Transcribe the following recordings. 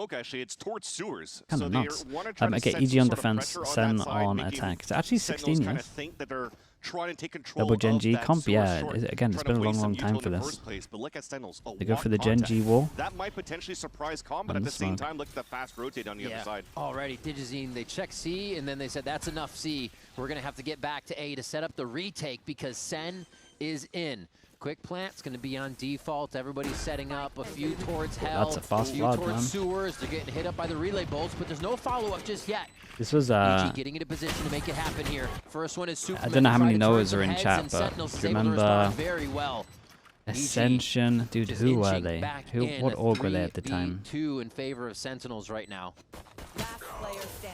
Okay, actually, it's towards sewers. Kind so of they nuts. want to try to Okay, set EG some on sort of defense, pressure Sen that side, on making attack. It's actually Sentinels 16 kind years. of think that they're trying to take control Double of Gen G that comp, sewer yeah. short, Again, it's trying been to a waste long some time util for in the this. first place, but look at Sentinels. They go for the Gen G wall. That might potentially surprise comp, but On at the the same smoke. time, look at the fast rotate on the other side. Already, Digizine, they checked C, and then they said, that's enough C. We're going to have to get back to A to set up the retake because Sen is in. Quick plant's going to be on default. Everybody's setting up a few towards hell. That's a fast a few flood, towards man. sewers. They're getting hit up by the relay bolts, but there's no follow-up just yet. This was EG getting into position to make it happen here. First one is Superman. I don't know how many Try to Noahs turn are some in heads, chat, and but Sentinels do is you able to remember respond very well. Ascension? Dude, Just who were inching they? back What in, org were they at the time? 3v2 in favor of Sentinels right now.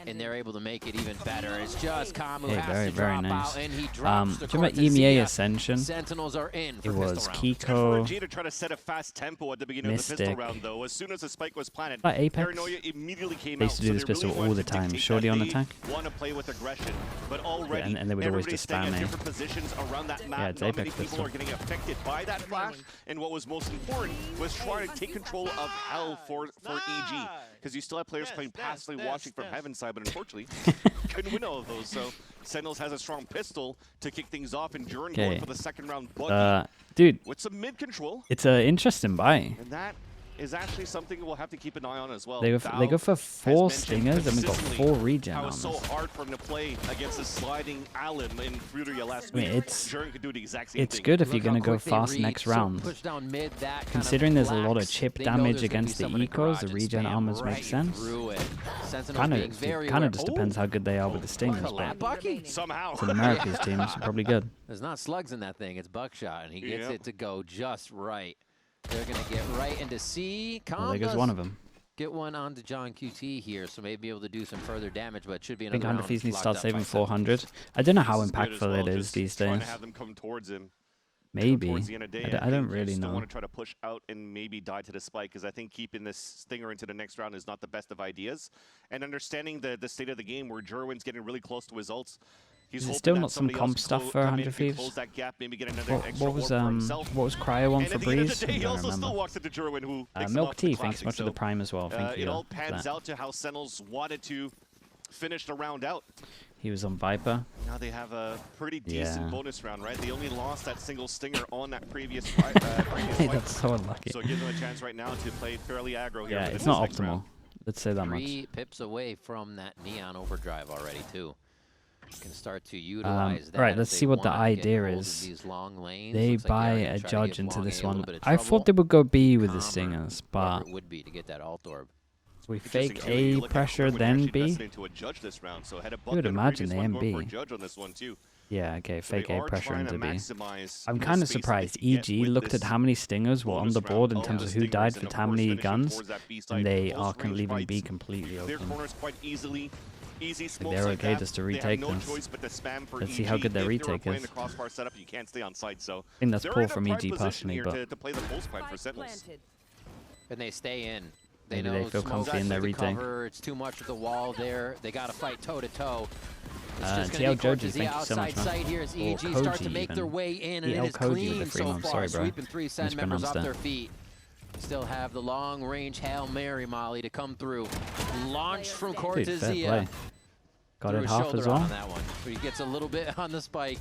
And they're able to make it even better. It's just Kamu has very, to very drop nice. out, and he drops the Do you remember EMEA Cortezia. Ascension? Sentinels are in for It was pistol round. Kiko, G to try to set a fast tempo at the beginning of the pistol Mystic. round, though. As soon as the spike was planted, Like Apex? Paranoia immediately came They out. used to do this so they pistol really all wanted the to time. dictate Shorty that on they attack. want to play with aggression, but already and they would always everybody's just staying spam at A. different positions around that map. it's Not Apex many people pistol. are getting affected by that flash, and what was most important was trying to take control of hell for EG, because you still have players playing passively watching from Heaven's side, but unfortunately couldn't win all of those. So Sentinels has a strong pistol to kick things off, and Duran going for the second round buggy dude, with some mid control. it's an interesting buy. And that is actually something we'll have to keep an eye on as well. They go for 4 stingers, and we got 4 regen How on it's so this. hard for him to play against the sliding Allen in Fruiteria last I mean, week. it's Duran could do the exact same it's thing. good if you're Look gonna how go quick they fast read, next so round. push down mid, that kind Considering of there's a lot of blacks, chip they know damage there's gonna be against the someone in ecos, garage the and regen spam armors right make sense. through it. Sentinels Kind being very of just aware. depends how good they are with the stingers, Collab but Bucky. Somehow. it's an America's team, so probably good. There's not slugs in that thing. It's buckshot, and he gets it to go just right. They're going to get right into C. Well, there goes one of them. Get one onto John QT here, so maybe able to do some further damage, but it should be I think another 100 Fees round needs to start locked up saving by 400. I don't know how This is good as impactful well, it is just these trying days. to have them come towards him. Maybe. Towards the end of the day, I don't think really you still know. want to try to push out and maybe die to the spike, because I think keeping this stinger into the next round is not the best of ideas. And understanding the state of the game where Jerwin's getting really close to his ults, he's Is it hoping still that not some somebody else comp can stuff for come in 100 and Thieves? close that gap, maybe get another extra What was orb for himself. Cryo one And for at the end of Breeze? the day, I he don't also still remember. walks into Jerwin, who picks him Milk off the Tea, thanks classic. so much for the Prime as well. Thank you. It all for pans that. out to how Sentinels wanted to finish the round out. He was on Viper. Now they have a pretty decent Yeah. bonus round, right? They only lost that single stinger on that previous Hey, fight. that's so unlucky. So give them a chance right now to play fairly aggro here. Yeah, for it's this not next optimal. round. Let's say that much. 3 pips away from that Neon Overdrive already, too. Can start to utilize that. Right, if let's they see what the wanna get idea hold of is. these long lanes. They Looks like buy they're gonna a try to judge give into long this A a little one. bit of I thought trouble. they would go B with the Calmer, stingers, whoever but it would be to get that alt orb. we Interesting, fake too, you A look at pressure, Kerwin then actually B. invested into a judge this round, so had a You would bucket in the imagine previous they one, going for a MB. judge on this one too. Yeah, okay, So they fake A are pressure trying to into B. maximize I'm the kind of space that they surprised. can get EG with looked at this how many stingers were on bonus the board in round terms of of who stingers, died and for of how course many finishing guns, towards that B side. and they Close are range leaving B fights. completely Their open. corners quite easy smokes they're like okay that. just to They have retake no this. choice but to spam for Let's EG. see how good their If they were retake playing is. the crossbar setup, you can't stay on site, so I think that's they're poor in a from prime EG position personally, here but to play the pulse pipe for Sentinels. And they stay in. They maybe know they feel smoke's comfy in their the retake. cover. It's too much with the wall there. They got to fight toe to toe. It's TL just going to be Joji, Cortezia thank you so much, outside man. sight here as Or EG start to Koji make their even. way in, and EL it is Koji with clean the free so mom. far, Sorry, bro. sweeping 3 SEN members Mispronounced off that. their feet. Still have the long-range Hail Mary Molly to come through. Launched from Dude, fair Cortezia. play. Got Threw it his half shoulder as on well. on that one. But he gets a little bit on the spike.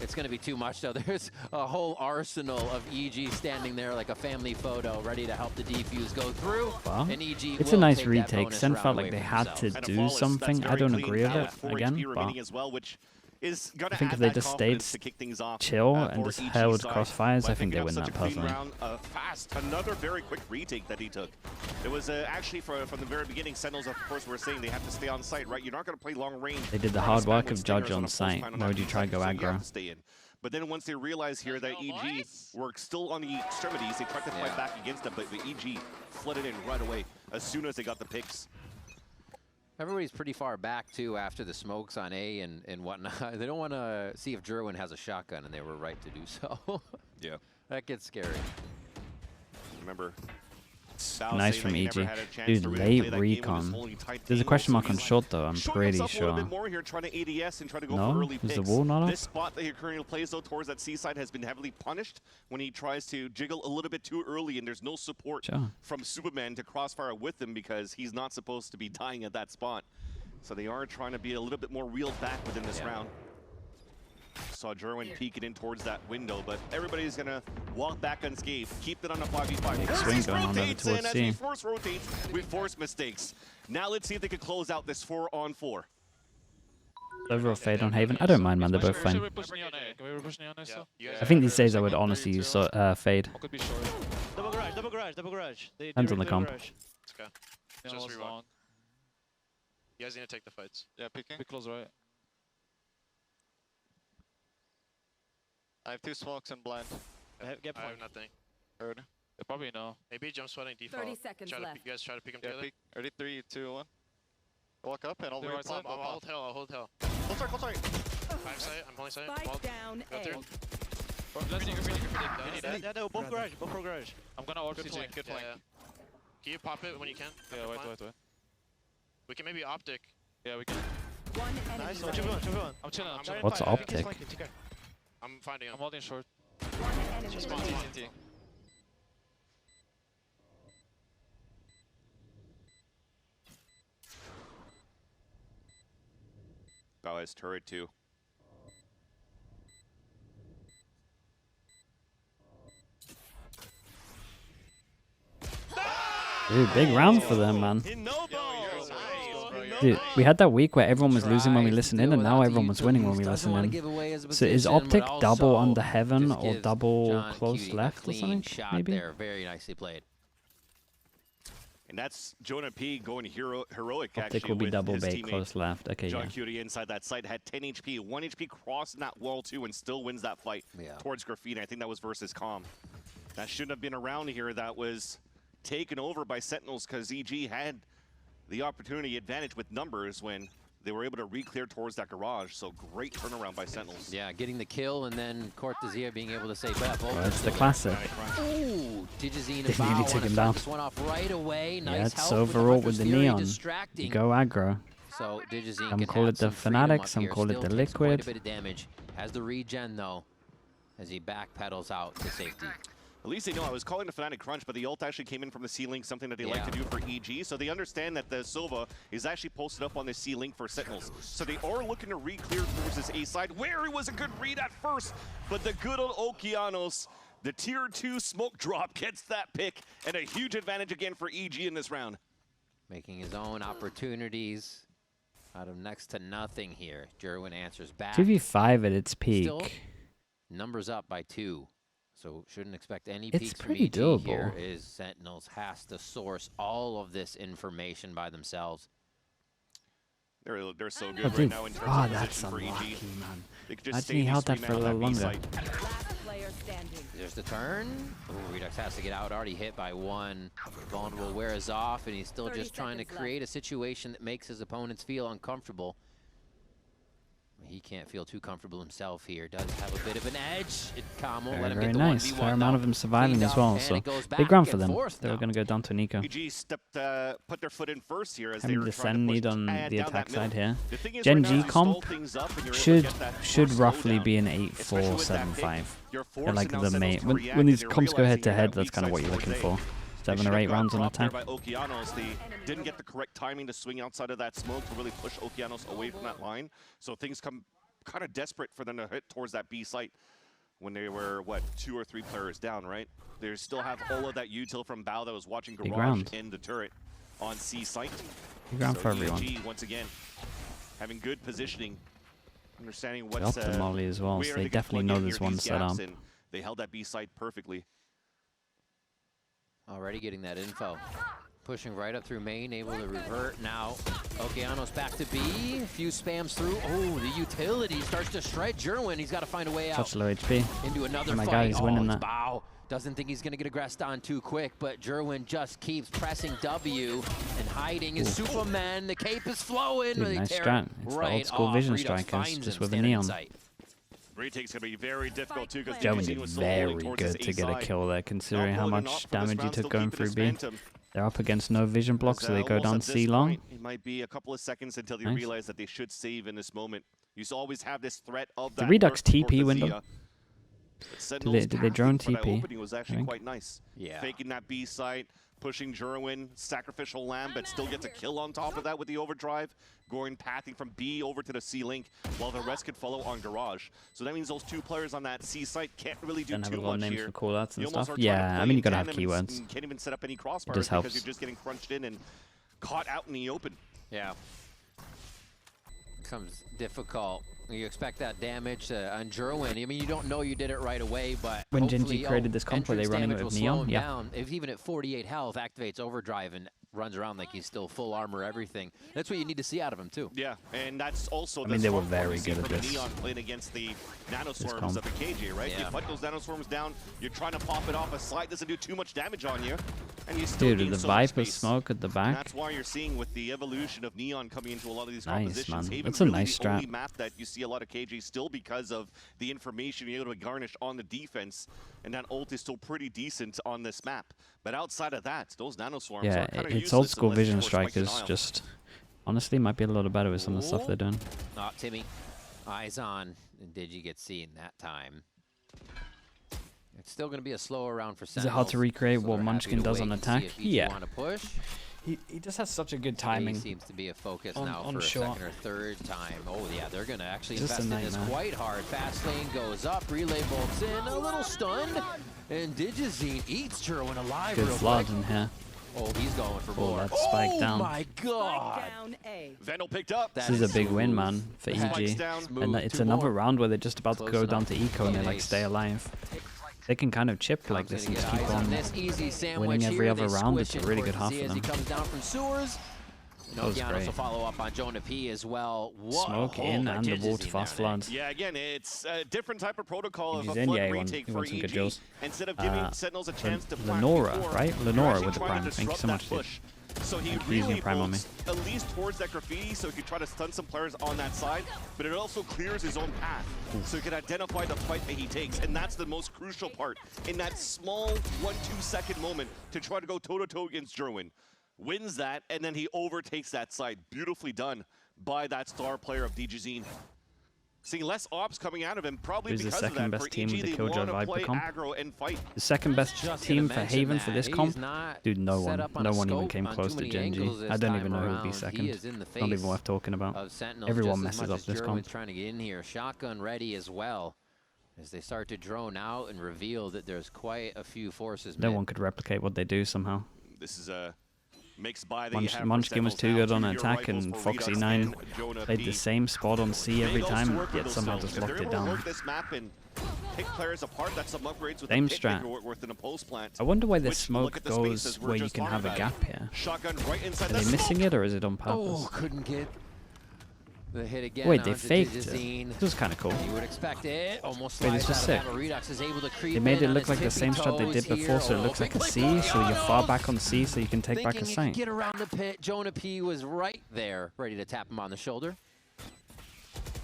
It's going to be too much, though. There's a whole arsenal of EG standing there like a family photo, ready to help the defuse go through. Well, And EG it's a will nice take that retake. bonus Sen round felt away like they from had to themselves. And a do flawless, something. that's I don't very agree clean with now it with 4 again, HP but remaining as well, which is gonna I think add if they that just confidence stayed to kick things off, chill for and just EG held side. crossfires, By I think they picking up win such that a clean personally. round, fast, another very quick retake that he took. It was actually from the very beginning, Sentinels, of course, were saying they have to stay on site, right? You're not going to play long range. They did the trying to hard spam work with of judge stingers on a pulse site. plant on Why that would you B try side, go so you have aggro? to stay in. But then once they realize here that EG were still on the extremities, they tried to fight back against them, but the EG flooded in right away as soon as they got the picks. Everybody's pretty far back, too, after the smokes on A and whatnot. They don't want to see if Jerwin has a shotgun, and they were right to do so. Yeah. That gets scary. Remember, shots. Bao Nice saying from that he never EG. had a chance Dude, to really late play that game with his recon. holding tight There's a angle, question so mark on he's short though, I'm showing pretty himself a little sure. bit more here, trying to ADS and try to go No? for early Is picks. the wall not up? This spot that he currently plays though towards that C side has been heavily punished when he tries to jiggle a little bit too early, and there's no support Sure. from Superman to crossfire with him because he's not supposed to be dying at that spot. So they are trying to be a little bit more reeled back within this round. Saw Jerwin peeking in towards that window, but everybody's gonna walk back unscathed. Keep it on a 5v5. Big Force swing these going on over rotates, towards and as C. we force rotates, we force mistakes. Now let's see if they can close out this 4-on-4. Overall fade on Haven. I don't mind, man. They're both fine. Should we push neon A? Can we push neon A still? I think these days I would honestly use fade. Or could be short. Double garage, double garage, double garage. They Depends on the double comp. garage. Let's go. Neon Just was rewind. long. You guys need to take the fights. Yeah, picking. Be close right. I have 2 smokes and blind. Get I point. have nothing. Heard. They probably know. Maybe jump sweating default. 30 seconds Try to left. you guys try to pick them Yeah, together. peek. Ready? 3, 2, 1. Walk up and all the way They're right side. I'll hold hell. I'll hold hell. Close right, close right. 5 sight. I'm holding sight. Spike Walled. down Go A. through. Let's see. Yeah, no, both garage, both garage. I'm gonna ult Good CT. flank, good Yeah, flank. yeah. Can you pop it when you can? Yeah, wait. We can maybe optic. Yeah, we can. One enemy Nice, remaining. 2v1. I'm chilling. I'm chilling. What's optic? I'm finding him. I'm holding short. One enemy Just remaining. CT. Bao has turret too. Dude, big round for them, man. In no balls. Dude, we had that week where everyone was losing when we listened in, and now everyone was winning when we listened in. So is optic double under heaven or double close left or something? Maybe? There, very nicely played. And that's Jonah P going heroic Optic actually will be with double his bait teammate. close left. Okay, John yeah. Cutie inside that site had 10 HP, 1 HP crossing that wall too, and still wins that fight towards Graffiti. I think that was versus Calm. That shouldn't have been around here. That was taken over by Sentinels because EG had the opportunity advantage with numbers when they were able to re-clear towards that garage. So great turnaround by Sentinels. Yeah, getting the kill and then Cortezia being able to say, "Bet." Well, it's the classic. Ooh, Digizine and They nearly Bao took wanna him start down. this one off right away. Nice Yeah, it's help overall with with the Hunter's Fury neon. distracting. Go aggro. So Digizine Some can call have it the some freedom Fnatic, up some here. call it Still the takes quite a Liquid. bit of damage. Has the regen though, as he backpedals out to safety. At least they know I was calling the Fnatic crunch, but the ult actually came in from the C-Link, something that they like to do for EG. So they understand that the Silva is actually posted up on the C-Link for Sentinels. So they are looking to re-clear towards this A side, where it was a good read at first, but the good old Okeanos, the tier 2 smoke drop, gets that pick, and a huge advantage again for EG in this round. Making his own opportunities out of next to nothing here. Jerwin answers back. 2v5 at its peak. Still, numbers up by 2. So shouldn't expect any It's peaks from pretty EG doable. here. Is Sentinels has to source all of this information by themselves. They're so good Oh, right dude. now in terms Oh, of that's position for unlucky, EG. man. They could just Imagine stay he these held that 3 for a men on little that B longer. site. Last player standing. There's the turn. Ooh, Redux has to get out. Already hit by 1. Vulnerable wears off, and he's still 30 just trying to seconds create a situation that makes his opponents feel uncomfortable. He can't feel too comfortable himself here. Does have a bit of an edge. Let him Very get the nice. 1v1 Fair amount of them surviving Cleaned as up, well. and So it goes big back round for and them. forth They were now. going to go down to Nico. EG put their foot in first here as they Having were the trying SEN to push need on down the that attack middle. side here. The thing is Gen right now G is you stall comp things up and you're able to should get that should first roughly slowdown. be an Especially with that 8-4-7-5. pick, you're They're forcing like now the Sentinels main. to When react, these and comps go realizing head to you head, have that's weak kind of what sides you're looking towards for. A. 7 They or should 8 have got rounds on dropped there attack. by Okeanos. They didn't get the correct timing to swing outside of that smoke to really push Okeanos away from that line. So things come kind of desperate for them to hit towards that B site when they were, what, 2 or 3 players down, right? They still have all of that util from Bao that was watching Big Garage round. and the turret on C site. Big round So for everyone. EG, once again, having good positioning, understanding They what's upped the molly as well, so where they can definitely plug know in there's near one these set gaps, up. and they held that B site perfectly. Already getting that info. Pushing right up through main, able to revert now. Okeanos back to B. A few spams through. Oh, the utility starts to shred Jerwin. He's got to find a way out. Such low HP. Into another Oh my fight. God, he's winning it's that. Bao. Doesn't think he's going to get aggressed on too quick, but Jerwin just keeps pressing W and hiding his Superman. The cape is flowing. Dude, They nice tear strat. it It's the right old school off. vision Redux strikers, finds just him with a standing in neon. sight. Retake's going to be very difficult too because Joe DGZ did was still holding very towards good his to A get a side. kill there, considering Now how pulling it much off for this damage he round, took still going keeping through his B. Phantom. They're up against no vision block, so they go Almost down at this C long. point, it might be a couple of seconds until they Nice. realize that they should save in this moment. You always have this threat of The that Redux burst toward TP the window. Zia. But Did Sentinels they drone pathing for that TP? opening was actually think. quite nice. Yeah. Faking that B site, pushing Jerwin, sacrificial lamb, but still gets a kill on top of that with the overdrive. Going pathing from B over to the C link, while the rest could follow on garage. So that means those two players on that C site can't really do Don't have a too lot of much names here. for callouts and You almost stuff. are trying to Yeah, I play mean, in you gotta have tandem and keywords. can't even set up any crossbars just because helps. you're just getting crunched in and caught out in the open. Yeah. Becomes difficult. You expect that damage on Jerwin. I mean, you don't know you did it right away, but When hopefully, Genji created this comp, were they entrance running it damage with will slow Neon? him Yeah. down. If even at 48 health, activates overdrive and runs around like he's still full armor, everything. That's what you need to see out of him too. Yeah, and that's also I mean, they were smart very part we see good at from the this. Neon playing against the nanoswarms comp. of the KJ, right? You Yeah. fight those nanoswarms down, you're trying to pop it off, a slide doesn't do too much damage on you, and you still Dude, gain the so much Viper space. smoke at the And back. that's why you're seeing with the evolution of Neon coming into a lot of these Nice, compositions. man. Haven's That's a really nice the only strat. map that you see a lot of KJ still because of the information you're able to garnish on the defense, and that ult is still pretty decent on this map. But outside of that, those nanoswarms Yeah, are kind of it's old useless school unless you vision force Spike strikers. denial. Just honestly, might be a little better with some of the stuff they're doing. Not Timmy. Eyes on. And Digi gets seen that time. It's still going to be a slower round for Sentinels. Is it hard to recreate so what they're happy Munchkin to does wait on and see attack? if EG Yeah. want to push. He just has such a good He timing. seems to be a focus on- now on for a shot. second or third time. Oh, yeah, they're going to actually Just a invest in this nightmare. quite hard. Fast lane goes up. Relay bolts in. A little stunned. And Digizine eats Jerwin alive Good real flood quick. in here. Oh, he's going for Oh, more. that spike down. Oh, my God. Spike down A. Vandal picked up. This is a big win, man, for That EG. is down. smooth. And it's Two another more. round where they're just about to Close go down enough. to eco and they like Nice. stay alive. They can kind of chip like Comes this in and to just get keep eyes on on. this easy sandwich winning every here. other They round. squish It's a in really towards good half Z for as he them. comes down from sewers. That was Nokianos great. will follow up on Jonah P as well. Whoa, Smoke hold in that and the Digizine water fast down there. flood. Yeah, again, it's a different type of protocol of He's a in, flood yeah, he won- retake he for won some good EG. drills. Instead of giving Sentinels a chance to plant Lenora, before, right? you're Lenora actually with the trying prime. to Thank you disrupt so that much, dude. push. So he Using really prime on me. moves at least towards that graffiti so he can try to stun some players on that side, but it also clears his own path. So he can identify the fight that he takes, and that's the most crucial part. In that small 1-2 second moment to try to go toe-to-toe against Jerwin. Wins that, and then he overtakes that side. Beautifully done by that star player of Digizine. Seeing less ops coming out of him, probably Who's the because of second that. best For team EG, with the they Killjoy want to Viper play comp? aggro and fight. The second best Just team gonna for mention Haven for that. this He's comp? not Dude, no set one. up on No a one even scope came on close too to many Genji. angles this I don't time even know who would be around. second. He is in the Not even face worth talking about. of Sentinels Everyone just as messes much up as this Jerwin's comp. trying to get in here. Shotgun ready as well as they start to drone out and reveal that there's quite a few forces. No mid. one could replicate what they do somehow. This is a mixed by the Munchkin was too good on attack, and Foxy9 played the same spot on C every time, yet somehow just locked it down. This map and pick players apart, that's some upgrades with Same the strat. within a pulse plant. I wonder why this Which, smoke look at the goes spaces we're where you just can have a talking about. gap here. Shotgun right inside Are the they missing smoke. it, or is it on Oh, purpose? couldn't get the hit again. Wait, they onto faked Digizine. it. This was kind of cool. You would expect it. Almost Wait, slides this out is of sick. that. Redux is able to creep They made in it on look his like the same tippy shot they did toes before, so it here. looks like a Quick, C, so you're no! far back on C, so you can take back a Thinking he sight. could get around the pit. Jonah P was right there, ready to tap him on the shoulder.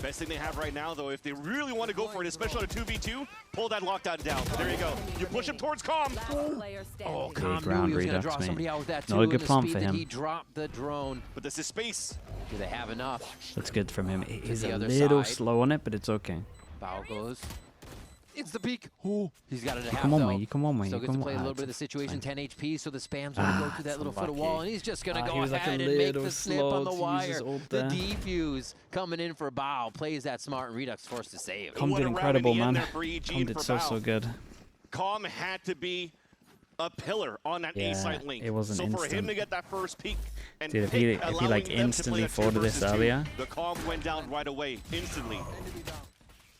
Best thing they have right now, though, if they really want to go for it, especially on a 2v2, pull that lockdown down. There you go. You push him towards Calm. Last player Oh, standing. Calm knew round he was going to Redux, draw mate. somebody out with that too. Not a and good the plan speed for that him. He dropped the drone. But this is space. Do they have enough? That's good from him. He's the a other little side. slow on it, but it's okay. Foul goes. It's the peak. Oh, he's got it at half, Come on, though. mate. You come on, mate. Still You gets to come play a on. little bit of the situation. 10 HP, so the spam's going to go through that little foot of wall, unlucky. and he's just going to go he was like a ahead and make little the snip on the slow to use his wire. ult The there. defuse coming in for Bao. Plays that smart, and Redux forced to save. Com What did a round incredible, in the end man. there for EG Com and did for so Val. good. Calm had to be a pillar on that Yeah, A-side link. it was an so for him instant. to get that first peek and Dude, if pick, he like allowing them to instantly play that thought of this 2 versus 2, earlier. the Calm went down right away, instantly.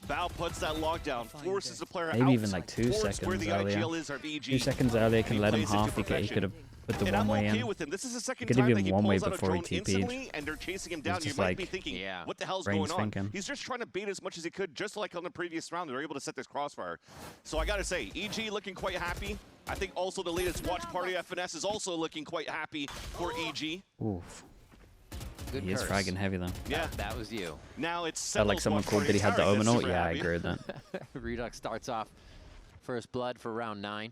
Val puts that lockdown, forces the player Maybe out even like 2 towards where seconds the earlier. IGL is or EG. 2 seconds earlier can He let him plays it to half. He perfection. could have put the And one I'm way okay in. with him. This is the second could time have that even he one way pulls out a before he drone TP'd. instantly, and they're chasing him down. You just might be like, thinking, yeah, what the hell's brains going on? thinking. He's just trying to bait as much as he could, just like on the previous round. They were able to set this crossfire. So I got to say, EG looking quite happy. I think also the latest watch party FNS is also looking quite happy for EG. Oof. Good He is curse. fragging heavy though. Yeah. That was you. Now it's Felt like someone called that he had the Omen ult. Yeah, I agree with that. Redux starts off first blood for round 9.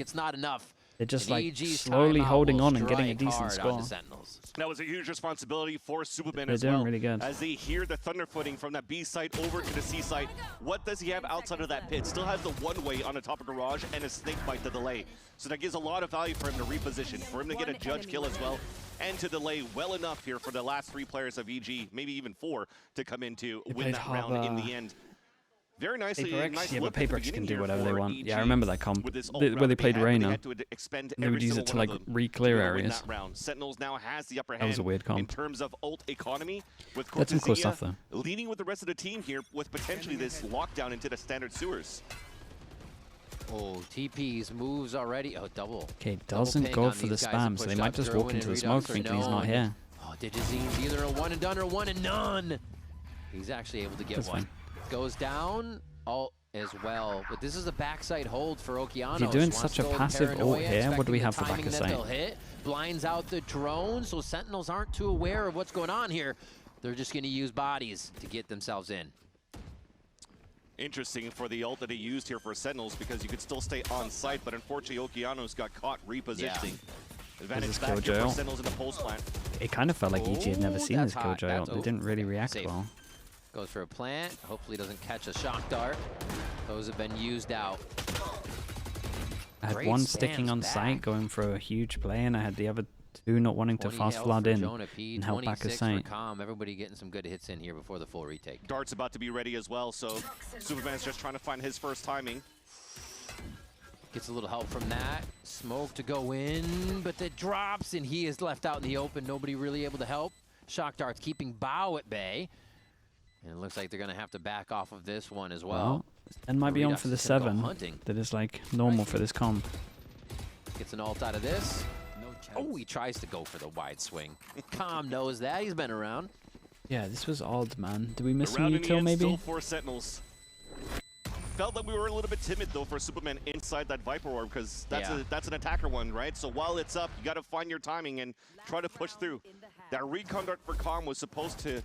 It's not enough They're just And like EG's slowly timeout holding will on and getting a strike decent hard score. onto Sentinels. That was a huge responsibility for Superman They're as doing well. really good. As they hear the thunder footing from that B site over to the C site, what does he have outside of that pit? Still has the one-way on the top of garage and a snake bite to delay. So that gives a lot of value for him to reposition, for him to get a judge kill as well, and to delay well enough here for the last 3 players of EG, maybe even 4, to come in to win played that round in Harbor. the end. Very nicely. Paper Nice X, yeah, look but at the Paper X can beginning do here whatever they for want. EG Yeah, I remember that comp with this ult where round they that played had, Reyna. They had to expend They every would use single it to one like of them re-clear to win areas. that round. Sentinels now has the upper That was hand a weird comp. in terms of ult economy, with That's some cool Cortezia stuff though. leading with the rest of the team here with potentially this lockdown into the standard sewers. Oh, TP's moves already. Oh, double. Okay, Double doesn't ping go on for the these guys spam, to so push they might up, just throw walk in into the and smoke redux or thinking he's not no. here. Oh, Digizine's either a one and done or one and none. He's actually able to get That's one. fine. Goes down. Ult as well. But this is a backside hold for Okeanos. If you're doing Wants such to a go with passive ult paranoia, here, what do we expecting have the for back timing of that sight? they'll hit. Blinds out the drone, so Sentinels aren't too aware of what's going on here. They're just going to use bodies to get themselves in. Interesting for the ult that he used here for Sentinels, because you could still stay on site, but unfortunately Okeanos got caught repositioning. Advantage this back here Killjoy for ult? Sentinels in the pulse plant. It kind of felt like EG had never Oh, seen that's this hot. Killjoy That's ult. They didn't really react safe. well. Goes for a plant. Hopefully doesn't catch a shock dart. Those have been used out. I had Great one sticking spams on back. site going for a huge play, and I had the other 2 not wanting to 20 fast health flood for in Jonah P, and help back a 26 sight. for Calm. Everybody getting some good hits in here before the full retake. Dart's about to be ready as well, so Superman's just trying to find his first timing. Gets a little help from that. Smoke to go in, but it drops, and he is left out in the open. Nobody really able to help. Shock darts keeping Bao at bay. And it looks like they're going to have to back off of this one as well. And might be on Redux for the is gonna go 7. hunting. That is like normal for this comp. Gets an ult out of this. Oh, he tries to go for the wide swing. Calm knows that. He's been around. Yeah, this was odd, man. Did we miss The some round in the util end still maybe? for Sentinels. Felt that we were a little bit timid though for Superman inside that Viper Orb, because that's an attacker one, right? So while it's up, you got to find your timing and try to push through. That recon dart for Calm was supposed to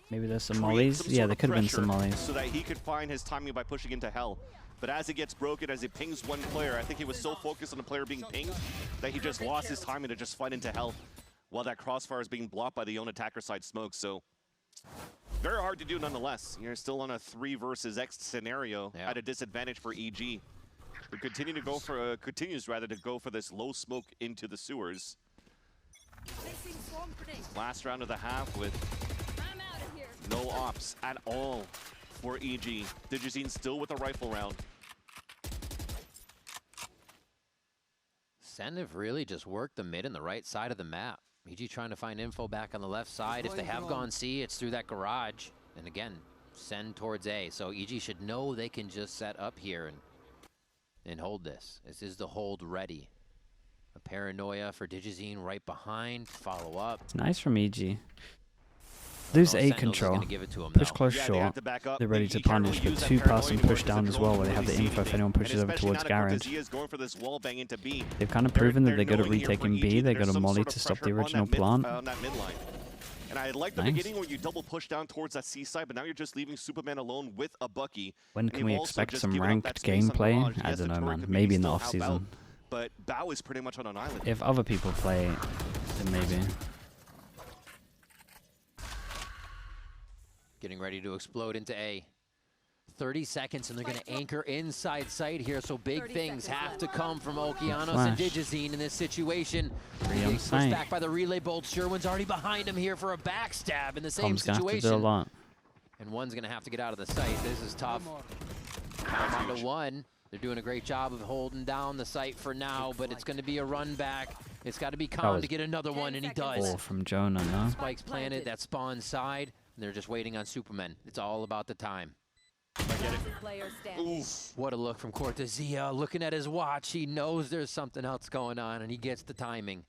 Maybe there's some create mollies. some Yeah, sort there of could have been some pressure mollies. so that he could find his timing by pushing into hell. But as it gets broken, as it pings one player, I think he was so focused on the player being pinged that he just lost his timing to just fight into hell while that crossfire is being blocked by the own attacker side smoke. So very hard to do nonetheless. You're still on a 3 versus X scenario at a disadvantage for EG. We continue to go for continues rather to go for this low smoke into the sewers. Last round of the half with no ops at all for EG. Digizine still with a rifle round. Sen have really just worked the mid and the right side of the map. EG trying to find info back on the left side. If they have gone C, it's through that garage. And again, send towards A. So EG should know they can just set up here and hold this. This is the hold ready. A paranoia for Digizine right behind. Follow up. It's nice from EG. Lose A control. Push close short. They're ready to punish, but 2-pass and push down as well, where they have the info if anyone pushes over towards garage. They've kind of proven that they're good at retaking B. They got a molly to stop the original plant. And I like the beginning where you double push down towards that C side, but now you're just leaving Superman alone with a Bucky. When can we expect some ranked gameplay? I don't know, man. Maybe in the off-season. But Bao is pretty much on an island. If other people play, then maybe. Getting ready to explode into A. 30 seconds, and they're going to anchor inside sight here, so big things have to come from Okeanos and Digizine in this situation. Getting pushed back by the relay bolt. Sherwin's already behind him here for a backstab in the same situation. Do a lot. And one's going to have to get out of the site. This is tough. Count on to one. They're doing a great job of holding down the site for now, but it's going to be a run back. It's got to be Calm to get another one, and he does. From Jonah, no? Spike's planted, that spawn side. And they're just waiting on Superman. It's all about the time. What a look from Cortezia. Looking at his watch, he knows there's something else going on, and he gets the timing.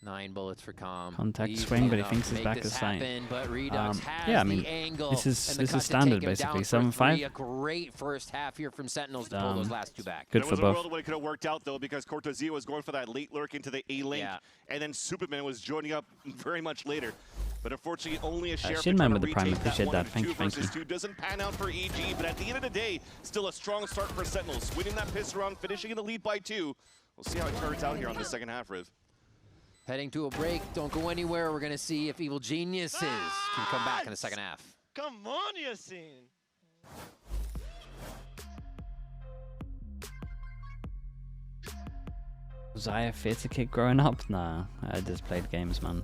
9 bullets for Calm. Contact swing, but he thinks his back is sight. But Redux has yeah, I mean, the angle this is standard basically. 7-5. A great first half here from Sentinels to pull those last 2 back. Good for both. There was a world where it could have worked out though, because Cortezia was going for that late lurk into the A link, and then Superman was joining up very much later. But unfortunately, only a share Shinman with the prime, appreciate that. Thank you, thank you. 2 doesn't pan out for EG, but at the end of the day, still a strong start for Sentinels. Winning that pistol round, finishing in the lead by 2. We'll see how it turns out here on the second half, Riv. Heading to a break. Don't go anywhere. We're going to see if Evil Geniuses can come back in the second half. Come on, Yasin. Was I a theater kid growing up? Nah, I just played games, man.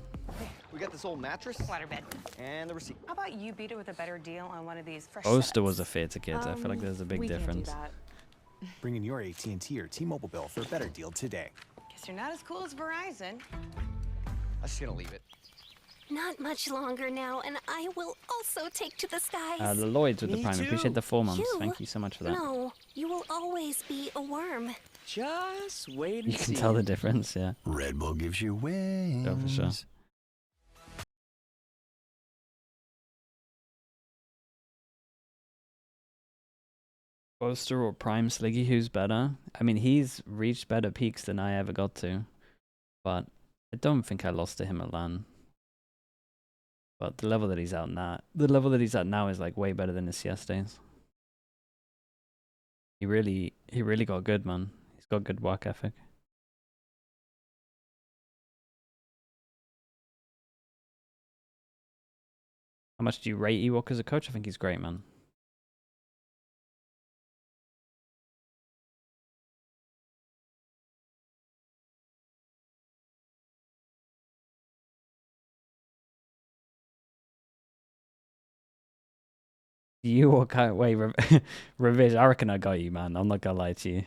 We got this old mattress, waterbed, and the receipt. How about you beat it with a better deal on one of these fresh Oster was a theater kid. I feel like there's a big we difference. Can't do that. Bring in your AT&T or T-Mobile bill for a better deal today. Guess you're not as cool as Verizon. I'm just gonna leave it. Not much longer now, and I will also take to the skies. The Lloyds with the Me prime. too. Appreciate the 4 months. You? Thank you so much for that. No, you will always be a worm. Just wait and You see. can tell the difference, yeah. Red Bull gives you wings. Yeah, for sure. Oster or Prime Sliggy, who's better? I mean, he's reached better peaks than I ever got to. But I don't think I lost to him at LAN. But the level that he's at now, is like way better than his CS days. He really got good, man. He's got good work ethic. How much do you rate Ewok as a coach? I think he's great, man. You or can't wait, Reviz, I reckon I got you, man. I'm not gonna lie to you.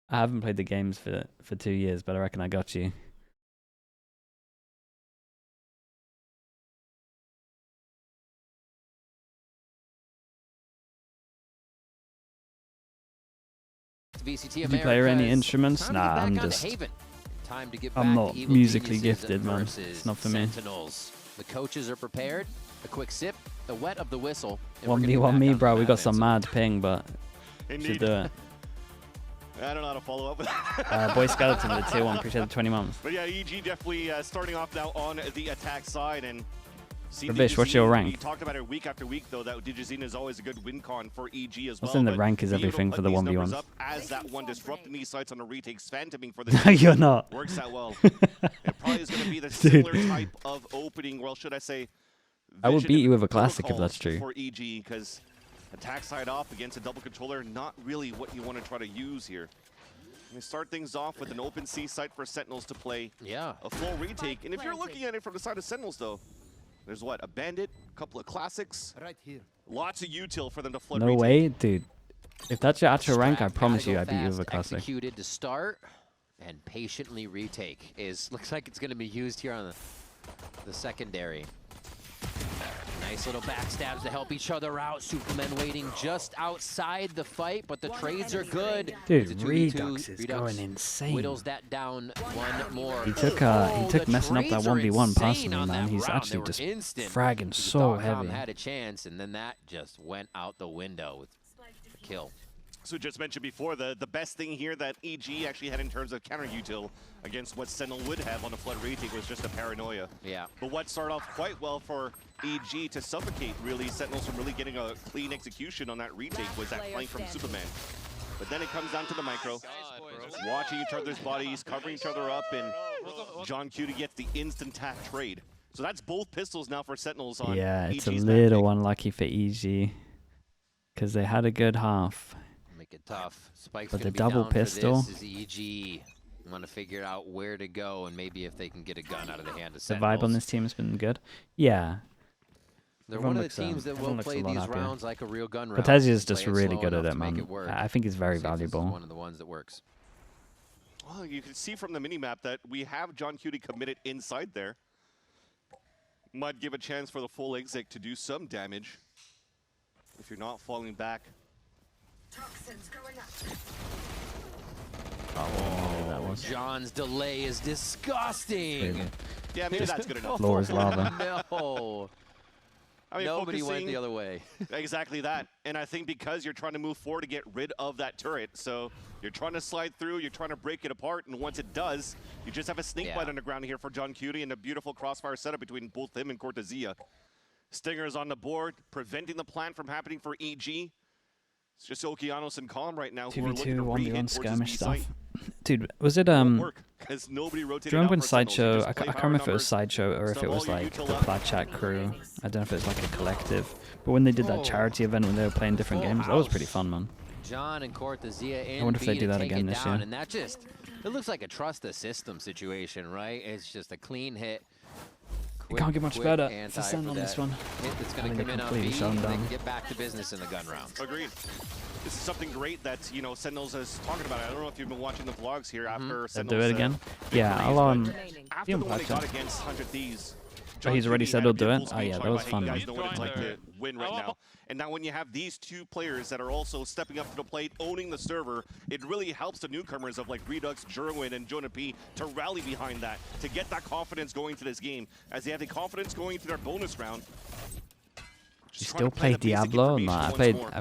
I haven't played the games for 2 years, but I reckon I got you. VCT Did you play any instruments? Nah, I'm not musically gifted, man. It's not for me. Sentinels. The coaches are prepared. A quick sip, the wet of the whistle. 1v1 me, bro. We got some mad ping, but should do it. I don't know how to follow up with that. Boy Skeleton with the tier 1. Appreciate the 20 months. But yeah, EG definitely starting off now on the attack side. And Ravish, what's your rank? We talked about it week after week, though, that Digizine is always a good win con for EG as well. I think the rank is everything for the 1v1s. As that one disrupting these sites on the retakes, phantoming for the No, you're not. Works out well. It probably is going to be the similar type of opening, well, should I say, I would beat you with a classic if that's true. For EG, because attack side off against a double controller, not really what you want to try to use here. We start things off with an open C site for Sentinels to play a full retake. And if you're looking at it from the side of Sentinels, though, there's what? A Bandit, a couple of classics. Right here. Lots of util for them to flood No retake. way, dude. If that's your actual rank, I promise you I beat you with a classic. Executed to start and patiently retake looks like it's going to be used here on the secondary. Nice little backstabs to help each other out. Supermen waiting just outside the fight, but the trades are good. Dude, Redux is going insane. Whittles that down one more. He took messing up that 1v1 personally, man. He's actually just fragging so heavy. Had a chance, and then that just went out the window with the kill. So just mentioned before, the best thing here that EG actually had in terms of counter util against what Sentinel would have on a flood retake was just a paranoia. Yeah. But what started off quite well for EG to suffocate really Sentinels from really getting a clean execution on that retake was that flank from Superman. But then it comes down to the micro, watching each other's bodies, covering each other up, and John Cutie gets the instant tap trade. So that's both pistols now for Sentinels on Yeah, it's EG's a little unlucky for EG because they had a good half. Make it tough. Spike's But gonna the be double down pistol. For this is EG. Want to figure out where to go and maybe if they can get a gun out of the hand of The Sentinels. vibe on this team has been good. Yeah. They're Everyone one of looks, the teams that everyone will looks a play lot these happier. rounds like a real gun round. Patezi is just Play it really slow good at enough it, to make man. it work. I think he's very Seems this is valuable. one of the ones that works. Well, you can see from the minimap that we have John Cutie committed inside there. Might give a chance for the full exec to do some damage if you're not falling back. That was. John's delay is disgusting. Yeah, maybe that's good enough. Floor is lava. No. I mean, Nobody went the other way. Exactly that. And I think because you're trying to move forward to get rid of that turret, so you're trying to slide through, you're trying to break it apart, and once it does, you just have a snake bite underground here for John Cutie and a beautiful crossfire setup between both him and Cortezia. Stingers on the board, preventing the plant from happening for EG. It's just Okeanos and Calm right now who are looking to re-hit towards his B site. Dude, was it do you remember when Sideshow, I can't remember if it was Sideshow or if it was like the Plat Chat crew, I don't know if it's like a collective, but when they did that charity event when they were playing different games, that was pretty fun, man. John and Cortezia in I wonder if they do that again this year. And that just, it looks like a trust the system situation, right? It's just a clean hit. You can't get much better for SEN on this one. It's going to come in on B, and they can get back to business in the gun rounds. Agreed. This is something great that, you know, Sentinels is talking about. I don't know if you've been watching the vlogs here after Sentinels. Do it again? Yeah, I'll after the one they got against 100 Thieves. Oh, he's already said he'll do it? Oh yeah, that was fun, man. Know what it's like to win right now. And now when you have these two players that are also stepping up to the plate, owning the server, it really helps the newcomers of like Redux, Jerwin, and Jonah P to rally behind that, to get that confidence going to this game. As they have the confidence going into their bonus round. You still play Diablo? No, I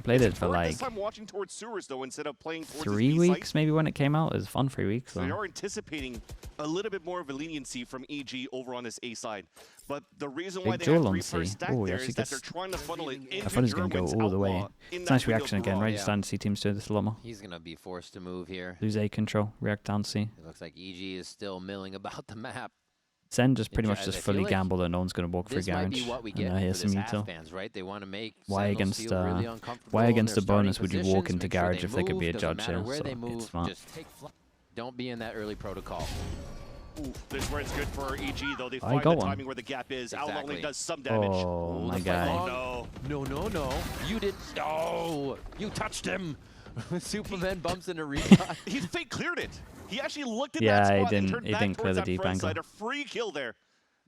played it for like I'm watching towards sewers, though, instead of playing towards 3 weeks maybe when it came out. It was fun 3 weeks. So they are anticipating a little bit more of a leniency from EG over on this A side. But the reason why they have 3 first stack there is that they're trying to funnel it into I thought he was going to go all the way. It's nice reaction again, right? You're starting to see teams do this a lot more. He's going to be forced to move here. Lose A control, react down C. It looks like EG is still milling about the map. SEN just pretty much just fully gamble that no one's going to walk through garage. And I hear some util. Right? They want to make why against a bonus would you walk into garage if there could be a judge here? So it's smart. Don't be in that early protocol. Ooh, this is where it's good for EG, though. They find the timing where the gap is. Outlaw only does some damage. Oh, my guy. Oh, no. You didn't. Oh, you touched him. Superman bumps into Replay. He fake cleared it. He actually looked at that spot and turned back towards that front side. A free kill there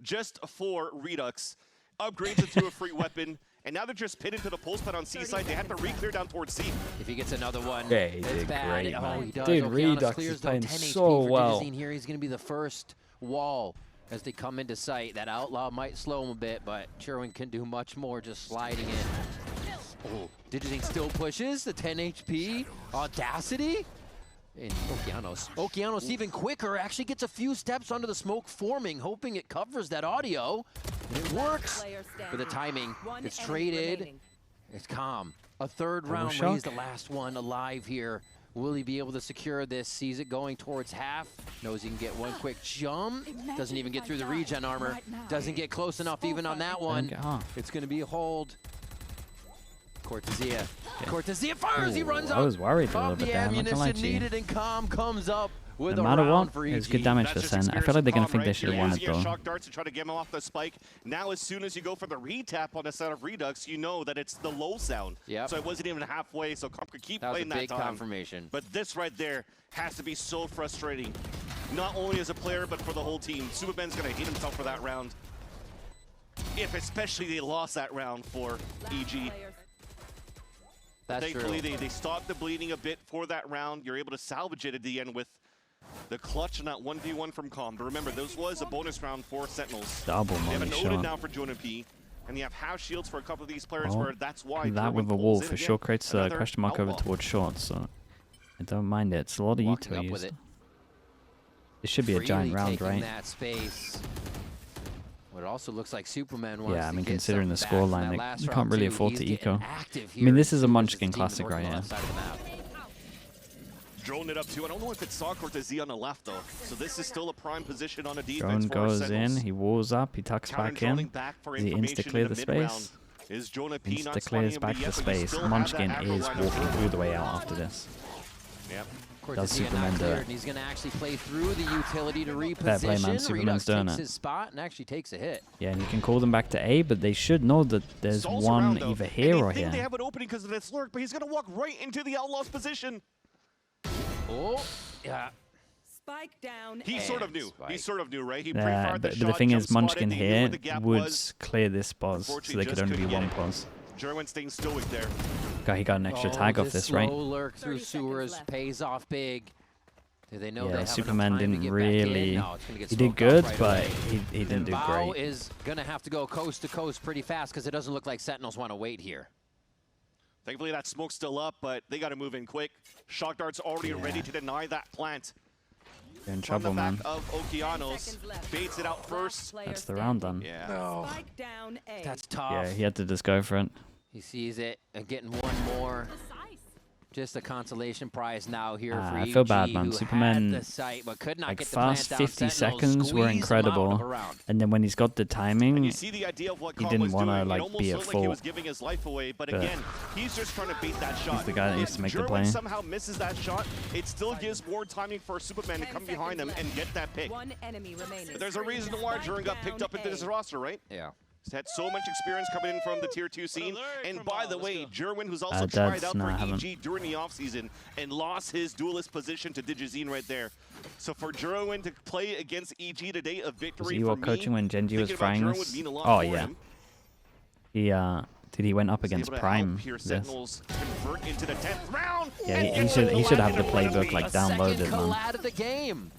just for Redux. Upgrades it to a free weapon. And now they're just pinned into the pulse pad on C side. They have to re-clear down towards C. If he gets another one, yeah, he did great, man. He does. Dude, Redux is playing so well. Here. He's going to be the first wall as they come into sight. That Outlaw might slow him a bit, but Sherwin can do much more just sliding in. Oh, Digiting still pushes the 10 HP. Audacity. And Okeanos even quicker, actually gets a few steps under the smoke forming, hoping it covers that audio. And it works. For the timing, it's traded. It's Calm. A third round raise, the last one alive here. Will he be able to secure this? Sees it going towards half. Knows he can get one quick jump. Doesn't even get through the regen armor. Doesn't get close enough even on that one. It's going to be a hold. Cortezia. Cortezia fires. He runs up. I was worried a little bit there. Ammunition needed, and Calm comes up with no matter what, it was good damage for SEN. I feel like they're going to think they should have won it, though. Shock darts to try to get him off the spike. Now, as soon as you go for the retap on the side of Redux, you know that it's the low sound. So it wasn't even halfway, so Calm could keep playing that time. That was a big confirmation. But this right there has to be so frustrating. Not only as a player, but for the whole team. Superman's going to hate himself for that round. If especially they lost that round for EG. Thankfully, they stopped the bleeding a bit for that round. You're able to salvage it at the end with the clutch on that 1v1 from Calm. But remember, this was a bonus round for Sentinels. Double money shot. They have a noted now for Jonah P. And you have half shields for a couple of these players where that's why... That with a wall for sure creates a question mark over towards short, so I don't mind it. It's a lot of util used. It should be a giant round, right? That space. It also looks like Superman wants I mean, considering the scoreline, they can't really afford to eco. I mean, this is a Munchkin classic right here. Drone it up too. I don't know if it's Sock or Z on the left, though. So this is still a prime position on a defense. Drone goes in, he walls up, he tucks back in. He insta-clear the space. Insta-clears back the space. Munchkin is walking all the way out after this. Yep. Does Superman do it? He's going to actually play through the utility to reposition. Fair play, man. Superman's doing it. His spot and actually takes a hit. Yeah, and you can call them back to A, but they should know that there's one either here or here. They have an opening because of this lurk, but he's going to walk right into the Outlaw's position. Oh, yeah. Spike down. He sort of knew. He sort of knew, right? He but the thing is, Munchkin here would clear this pause, so they could only be one pause. Jerwin staying stoic there. God, he got an extra tag off this, right? Slow lurk through sewers pays off big. Do they know they Yeah, have Superman enough time to didn't get back in? really. No, it's gonna get He did smoked good, up right but away. he didn't do Bao great. is gonna have to go coast to coast pretty fast because it doesn't look like Sentinels want to wait here. Thankfully, that smoke's still up, but they got to move in quick. Shock Dart's already ready to deny that plant. You're in From trouble, the back man. of Okeanos, baits it out first. That's the round done. Yeah. No. Spike down A. That's tough. Yeah, he had to just go for it. He sees it and getting one more. Just a consolation prize now here for I feel bad, EG, man. who Superman, had the sight, but could not like, get the fast plant down. 50 Sentinels seconds were squeeze him out of incredible. a round. And then when he's got the timing, And you see the idea of what he Khan didn't was want to doing. It like almost be at looked like he fault. was giving his life away, but But again, he's just trying to beat that shot. He's the guy that needs to make the play. If somehow misses that shot, it still gives more timing for Superman to come behind him and get that pick. One enemy remaining. But there's a reason why Duran got picked up into this roster, right? Yeah. He's had so much experience coming in from the Tier 2 scene. And by the way, Jerwin, who's also Dad's tried out for not EG during the offseason and lost his duelist position to Digizine right there. So for Jerwin to play against EG today, a victory was for he coaching when Genji was thinking about frying Jerwin this? would mean a lot Oh for yeah. him. He went up He's against able to Prime. help here This. Sentinels convert into the 10th round. Yeah, and he gets should the have the line playbook like downloaded, Second man. collab of the game.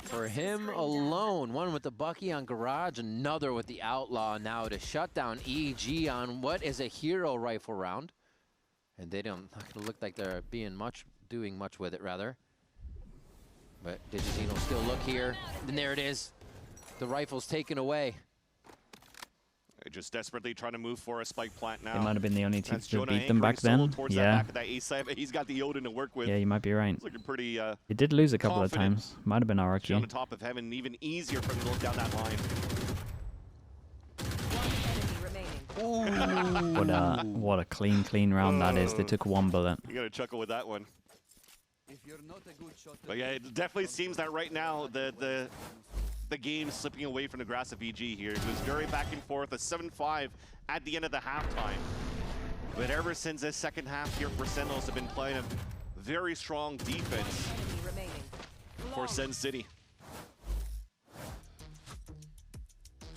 For him alone, one with the Bucky on Garage, another with the Outlaw now to shut down EG on what is a hero rifle round. And they don't look like they're doing much with it, rather. But Digizine will still look here. And there it is. The rifle's taken away. They're just desperately trying to move for a spike plant now. They might have been the only team That's to Jonah beat them back anchoring solo then. towards Yeah. that back of that A side, but he's got the Odin to work with. Yeah, you might be right. It's looking pretty He did lose a couple of confident. times. Might have been our on RQ. the top of heaven, even easier for him to look down that line. What a clean round that is. They took one bullet. You gotta chuckle with that one. But yeah, it definitely seems that right now the game's slipping away from the grasp of EG here. It was very back and forth, a 7-5 at the end of the halftime. But ever since the second half here for Sentinels have been playing a very strong defense for Sen City.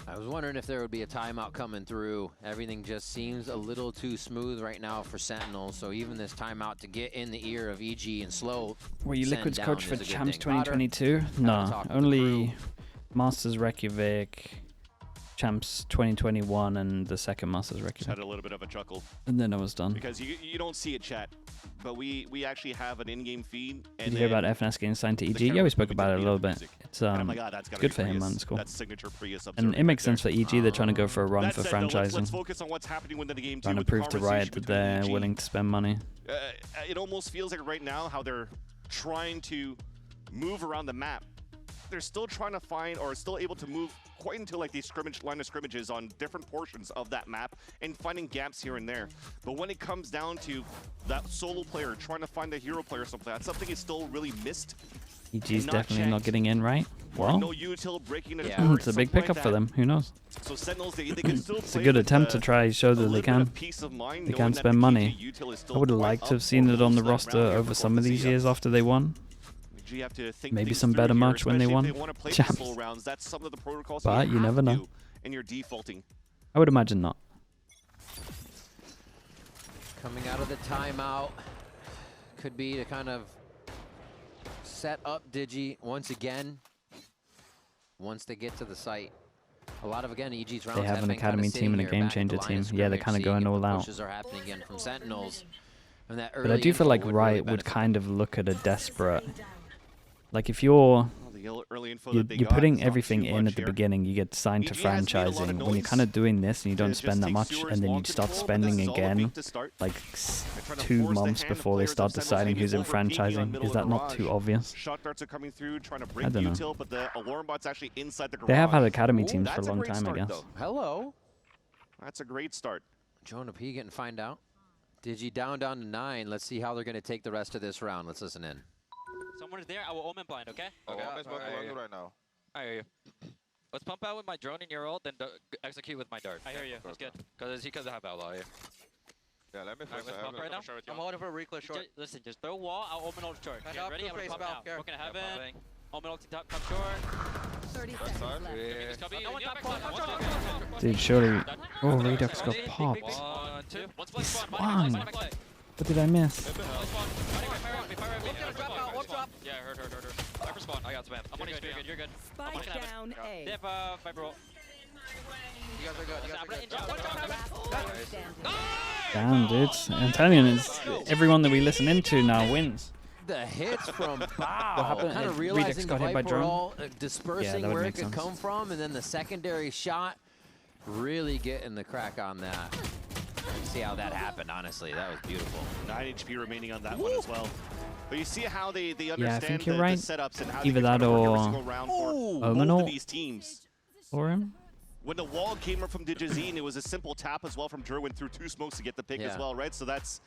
I was wondering if there would be a timeout coming through. Everything just seems a little too smooth right now for Sentinels, so even this timeout to get in the ear of EG and slow Were you Sen Liquid's down coach is for a good Champs thing. Potter, 2022? have a No, talk with the only Masters Reykjavik, Champs 2021, and the second Masters Just Reykjavik. had a little bit of a chuckle. And then I was done. Because you don't see it, chat, but we actually have an in-game feed. Did you hear about FNS getting signed to EG? Yeah, we spoke about it a little bit. It's And I'm like, "Ah, that's gotta good be for him, Prius. man. It's cool. That's signature Prius And observing it makes right sense for EG. They're trying to go for a run That for said, though, let's franchising. focus on what's happening within the game too. Trying to with the prove to Riot conversation that they're between EG. willing to spend money. It almost feels like right now how they're trying to move around the map. They're still trying to find, or still able to move quite into like these line of scrimmages on different portions of that map and finding gaps here and there. But when it comes down to that solo player trying to find a hero player or something, that's something is still really missed. EG's definitely not getting in, right? Well, No util breaking it. it's a big pickup for them. Who knows? So Sentinels, they can still It's a play good with, attempt to try show that they little bit can. of peace of mind They knowing can that spend the money. KJ util is still I would have quite liked up to have seen for it on the most of that roster round here over for some of these Cortezia. years after they won. You have to think Maybe things some through better here, match when they especially won if they want to play Champs. the slow rounds. That's some of the protocols But you have never to know. do, and you're defaulting. I would imagine not. coming out of the timeout. Could be to kind of set up Digi once again once they get to the site. A lot of, again, EG's rounds They have an been academy kinda team and a sitting here game back at the changer line of team. Yeah, they're scrimmage, kind of seeing going if all the out. pushes are happening again from Sentinels. And that But I early do feel info like would Riot really would benefit. kind of look at a desperate. Like if you're The early info you're that they you're got putting is not everything too in much at the here. beginning, you get signed to EG has made a lot of franchising. When you're noise. kind of doing this and you don't It just spend that takes much, viewers and then long you start control, but spending this is all a again, peak to start. like They're trying to 2 force the months hand of before they players start of Sentinels, deciding maybe who's in over peaking on franchising. middle Is of that the not garage. too obvious? Shot darts are coming through, trying to break I don't know. util, but the alarm bot's actually inside the garage. They have had academy Ooh, teams for a that's long great time, I start, guess. though. Hello. That's a great start. Jonah P getting find out. Digi down to 9. Let's see how they're going to take the rest of this round. Let's listen in. Someone is there. I will omen blind, okay? Okay, I'm right now. I hear you. Let's pump out with my drone in your ult, then execute with my dart. I hear you. That's good. Because he could have outlaw here. Yeah, let me Alright, let's pump right now. I'm holding for a reclash short. Listen, just throw wall. I'll omen ult short. Head Get up, ready? two I'm gonna face pump valve, now. care. Looking at Yeah, heaven. Omen ult top short. 30 seconds left. No one top front. Dude, surely. Oh, Redux got popped. 1, 2. Let's play Swung. What did I miss? Yeah, heard. Viper spawn. I got spam. I'm on HP. You're good. Spike down A. They have Viper roll. You guys are good. Damn, dudes. I'm telling you, it's everyone that we listen into now wins. The hits from What Bao, happened? kind of Redux realizing the got hit by Viper drone? all dispersing would where it make could sense. come from, and then the secondary shot really getting the crack on that. See how that happened, honestly. That was beautiful. 9 HP remaining on that one as well. But you see how they understand think you're the right. setups and how Either they can that work every or single round for both Omenal of these teams. for him. When the wall came up from Digizine, it was a simple tap as well from Derwin through 2 smokes to get the pick as well, right? So that's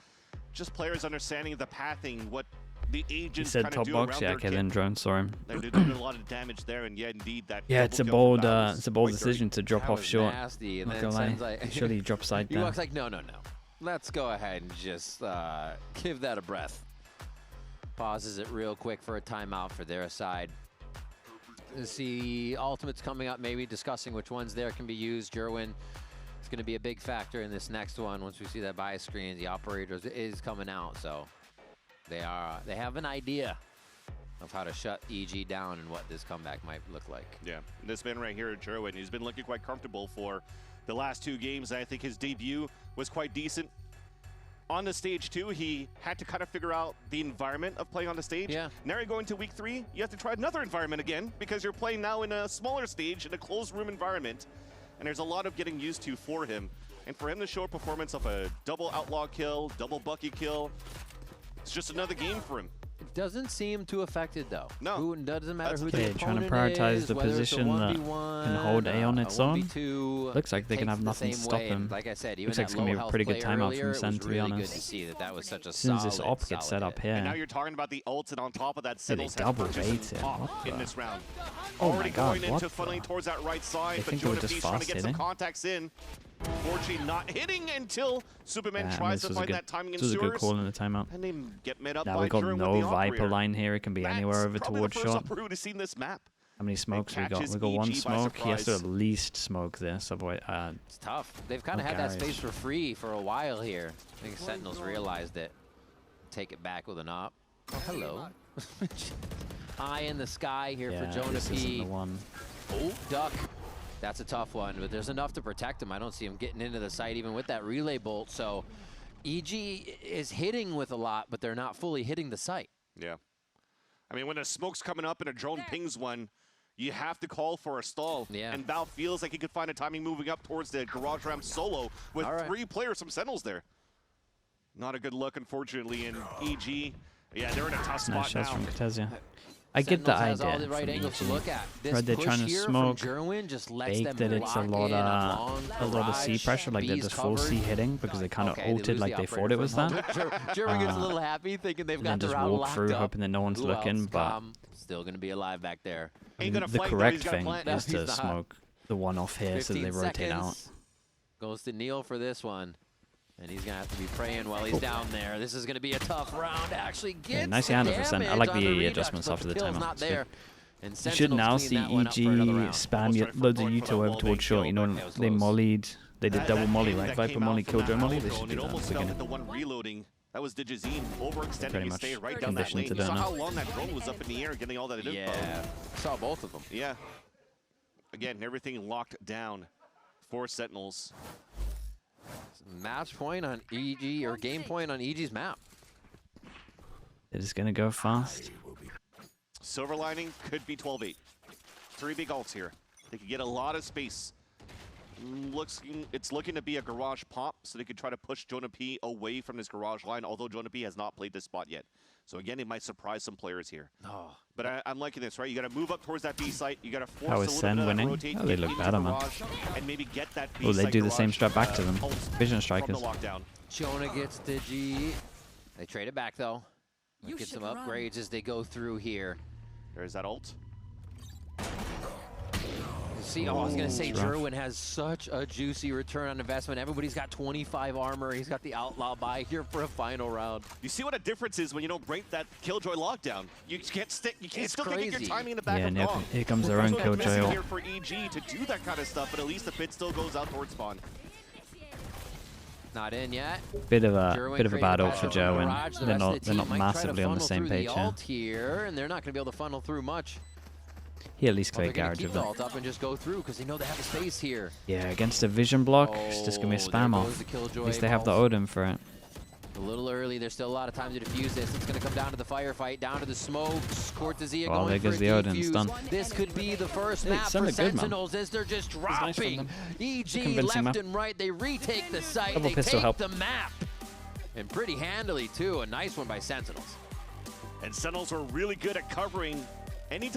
just players understanding the pathing, what the He agents said kind of top do box. around Yeah, their okay, kit. then drone saw him. They're doing a lot of damage there, and yeah, indeed, that Yeah, it's a double kill from bold, Bao was it's a bold quite dirty. decision to drop That off was short. nasty, and Not then gonna lie. Sen's like, Surely he dropped side he there. walks like, no. Let's go ahead and just give that a breath. Pauses it real quick for a timeout for their side. See ultimates coming up, maybe discussing which ones there can be used. Jerwin is going to be a big factor in this next one. Once we see that buy screen, the operators is coming out, so they have an idea of how to shut EG down and what this comeback might look like. Yeah, this man right here, Jerwin, he's been looking quite comfortable for the last 2 games. I think his debut was quite decent. On the stage 2, he had to kind of figure out the environment of playing on the stage. Yeah. Now you're going to week 3, you have to try another environment again because you're playing now in a smaller stage, in a closed room environment. And there's a lot of getting used to for him. And for him to show a performance of a double outlaw kill, double Bucky kill, it's just another game for him. It doesn't seem too affected though. No. It doesn't matter who Okay, the trying to opponent prioritize is, the whether it's a position that 1v1, can hold A on a its own. 1v2, Looks like they can takes have the nothing to same stop way. him. And like I said, even Looks like that it's gonna be a low pretty health good play timeout earlier, from it Sen, was to be really honest. good to see that that was such a As soon as this solid, op gets set solid up hit. here. And now you're talking about the ult, and on top of that, Yeah, they Sentinels double has purchased bait it. pop What in the- this round. Oh my Already God, going what into funneling the- towards that right side, They but think they were Jonah just P's trying to fast get some hitting? contacts in. Fortunately not hitting until Superman Yeah, tries this to was a find good, that timing in this was a good sewers. call in the timeout. And they get met up Now by we got Jerwin no with the Viper operator. line here. It can be That's anywhere over probably towards the first shot. operator to see this map. How many smokes we got? catches We got 1 EG by smoke. He has to at surprise. least smoke this. Otherwise, It's tough. They've kind of Oh, had that Garage. space for free for a while here. I think Sentinels realized it. Take it back with an op. Oh, hello. Eye in the sky here yeah, for Jonah this isn't the P. one. Oh, duck. That's a tough one, but there's enough to protect him. I don't see him getting into the site even with that relay bolt. So EG is hitting with a lot, but they're not fully hitting the site. Yeah. I mean, when a smoke's coming up and a drone pings one, you have to call for a stall. Yeah. And Bao feels like he could find a timing moving up towards the garage ramp solo with All right. 3 players from Sentinels there. Not a good look, unfortunately, in EG. Yeah, they're in a tough Nice spot shots now. from Katezia. I get the Sentinels has idea all the right from angles to EG. look at. This Right, they're push trying to here smoke, from Jerwin just lets bait them that it's a lock lot in long of C barrage. pressure, like they're Bees just full C covered. hitting because they kind of Okay, ulted lose like the they thought operator it was from that. Jerwin gets a little happy thinking they've And got then the just route walk locked through up. hoping that no one's Who looking, else? but Calm. Still going to be alive back there. Ain't gonna the flank, though, correct he's gotta thing plant. No, is he's to not. smoke the one off here so that they 15 rotate out. seconds. Goes to Neil for this one. And he's going to have to be praying while he's down there. This is going to be a tough round to actually get nice some handle for Sen. I damage like on the Redux, adjustments but after the kill's timeout. not It's good. there. And You should Sentinels now clean see that one up for another EG round. spam Almost loads right of for the Uto over wall towards bang short. You know, kill, but it was they close. mollied. They did double molly, ping right? that Viper came out molly, from killjoy that molly. owl They drone, should it do that at almost the felt beginning. that the one reloading. That was Digizine overextending Pretty and much stayed right down that conditioned lane. to You saw do how it. long that drone was up in the air getting all that info. Yeah, saw both of them. Yeah. Again, everything locked down for Sentinels. Match point on EG, or game point on EG's map. They're just gonna go fast. Silver lining could be 12-8. 3 big ults here. They could get a lot of space. It's looking to be a garage pop, so they could try to push Jonah P away from this garage line, although Jonah P has not played this spot yet. So again, it might surprise some players here. Oh. But I'm liking this, right? You got to move up towards that B site. You got to force How a is little Sen bit of that winning? rotate, Oh, they get look into better, man. garage, and maybe get that B Oh, they site do the same garage, strat back to them. ult Vision from strikers. the lockdown. Jonah gets Digi. They trade it back though. Might get some upgrades as they go through here. There's that ult. See, I was going to say, it's rough. Jerwin has such a juicy return on investment. Everybody's got 25 armor. He's got the outlaw buy here for a final round. You see what a difference is when you don't break that Killjoy lockdown. You can't stick. You can't It's still get your crazy. timing in the back Yeah, of and wrong. here comes their own That's what I'm missing Killjoy here ult. for EG to do that kind of stuff, but at least the pit still goes out towards spawn. Not in yet. Bit of a Jerwin bit of a created bad ult pass for over Joe, Mirage. The and rest of the they're not team might try to massively on the funnel same through page the here. ult here, and they're not going to be able to funnel through much. He at least Well, create they're going garage to keep of the it. ult up and just go through because they know they have the space here. Yeah, against a vision block, it's just gonna be a spam there off. goes the Killjoy At least they have the vault. Odin for it. A little early. There's still a lot of time to defuse this. It's going to come down to the firefight, down to the smokes. Cortezia Oh, there going goes for the a Odin. It's defuse. done. This could be the first Hey, map for sounded good, man. Sentinels as they're just nice from dropping. them. EG Convincing left map. and right. They retake the site. Double They pistol take help. the map. And pretty handily, too. A nice one by Sentinels. And Sentinels are really good at covering any type